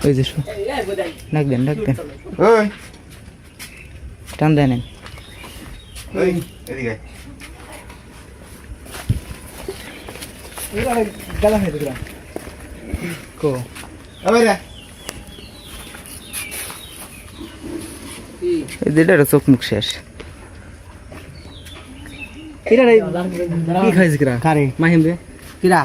ওই যে ডাক দেন ওই টান দেন ওই এদিকে গালা খাইতে দিলাম কো আবার এই যেটা চোখ মুখ শেষ কিরা রে কি খাইছিস কিরা কারে মাহিম রে কিরা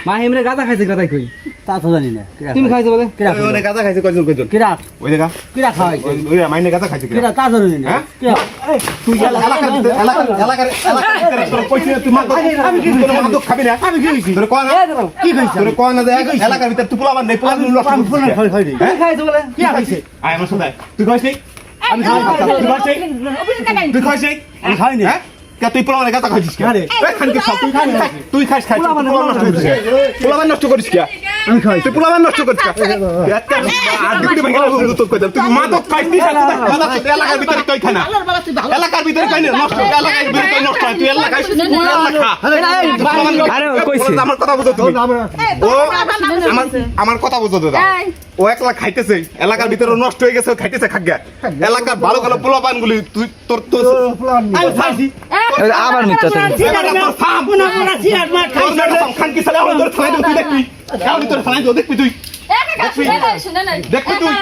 মাহিম রে গাদা খাইছিস কিরা তাই কই তা তো জানি না তুমি খাইছো বলে কিরা ওই গাদা খাইছে কয়জন কিরা ওই দেখা কিরা খাওয়াই ওই মাইনে গাদা খাইছে কিরা তা জানি না হ্যাঁ? কিরা তুই এলাকার তোর কইছিস তুই আমি কি মাদক খাবি না আমি কি হইছি তোর কোন কি খাইছ তোর কোন না এলাকার ভিতর তুই পোলাবার নাই পোলাবার লস আমি ফোন খাই খাই তুমি খাইছো বলে কি খাইছে আয় আমার সাথে তুই কইছিস আমি খাই তুই কইছিস তুই কইছিস আমি খাই না হ্যাঁ কে তুই পোলাবার গাদা খাইছিস কে আরে খানকে সব তুই খাইছিস পোলাবার নষ্ট করিস কে পোলাবার নষ্ট করিস কে আমি খাই তুই পোলাবার নষ্ট করিস কে একটা আড্ডি ভাঙা বন্ধু তোর কইতাম তুই মাদক খাইছিস এলাকার ভিতরে কই খানা এলাকার ভিতরে কই না নষ্ট এলাকার ভিতরে নষ্ট হয় তুই এলাকায় তুই এলাকা আরে কইছে আমার কথা বুঝো তুমি ও আমার কথা বুঝো দাদা ও একলা খাইতেছে এলাকার ভিতরে নষ্ট হয়ে গেছে খাইতেছে খাগা এলাকার ভালো ভালো পোলাপান গুলি তুই তোর তোর আমি খাইছি আবার মিথ্যা তুমি খান কি সালে আমার তোর থানায় তুই দেখবি আমি তোর থানায় দেখবি তুই দেখবি তুই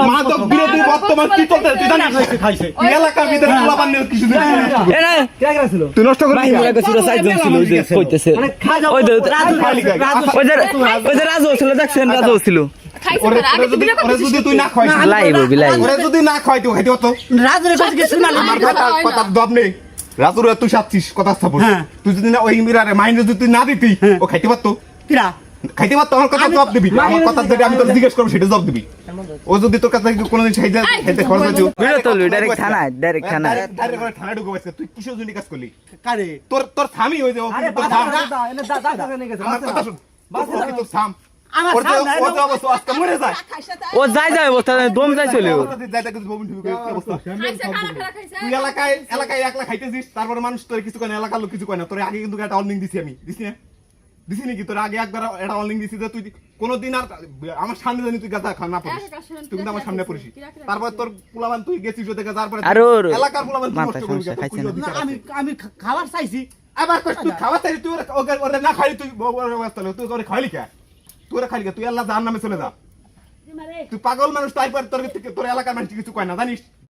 মাদক বিরোধী বর্তমান কি চলতে তুই জানিস খাইছে তুই এলাকার ভিতরে পোলাপান নিয়ে কিছু এ না কিরা কিরা ছিল তুই নষ্ট করিস মাহিম লাগে সুরা সাইজন ছিল ওই যে কইতেছে ওই যে রাজু ছিল দেখছেন রাজু ছিল ওরে যদি তুই না খাইস লাইব বিলাই ওরে যদি না খাই তুই খাইতে হতো রাজরে কইছে কি শুনালি আমার কথা দব নেই রাজুর তুই সাচ্ছিস কথা স্থাপন তুই যদি না ওই মিরারে মাইন্ড যদি তুই না দিতি ও খাইতে পারতো কিরা খাইতে পারতো আমার কথা জবাব দিবি আমার কথা যেটা আমি তোর জিজ্ঞেস করবো সেটা জবাব দিবি ও যদি তোর কাছে কোনোদিন খাইতে খরচ হইতো ভিডিও তো ডাইরেক্ট থানা থানায় ঢুকে বসে তুই কিসের জন্য কাজ করলি কারে তোর স্বামী হয়ে যাও আরে তোর স্বামী দাদা এনে দাদা নিয়ে গেছে আমার কথা শুন ও কি তোর স্বাম আমার ওর সামনে ও তো অবস্থা আজকে মরে যায় ও যাই অবস্থা দম যাই চলে ওর যাইতে কিছু বমি ঢুকে কি অবস্থা তুই এলাকায় একলা খাইতেছিস তারপরে মানুষ তোর কিছু কয় না এলাকার লোক কিছু কয় না তোর আগে কিন্তু একটা অনলিং দিছি আমি দিছি না দিছি নাকি তোর আগে একবার একটা অনলিং দিছি যে তুই কোনোদিন আর আমার সামনে জানি তুই গাদা খা না পড়িস তুই কিন্তু আমার সামনে পড়িস তারপর তোর পোলাবান তুই গেছিস ওদের কাছে তারপরে এলাকার পোলাবান তুই নষ্ট করবি আমি খাবার চাইছি আবার কষ্ট তুই খাওয়া চাই তুই ওরে না খাইলি তুই তুই করে খাইলি কে তুই ওরা খাইলি কে তুই আল্লাহ জাহান্নামে চলে যা তুই পাগল মানুষ তারপর তোর এলাকার মানুষ কিছু কয় না জানিস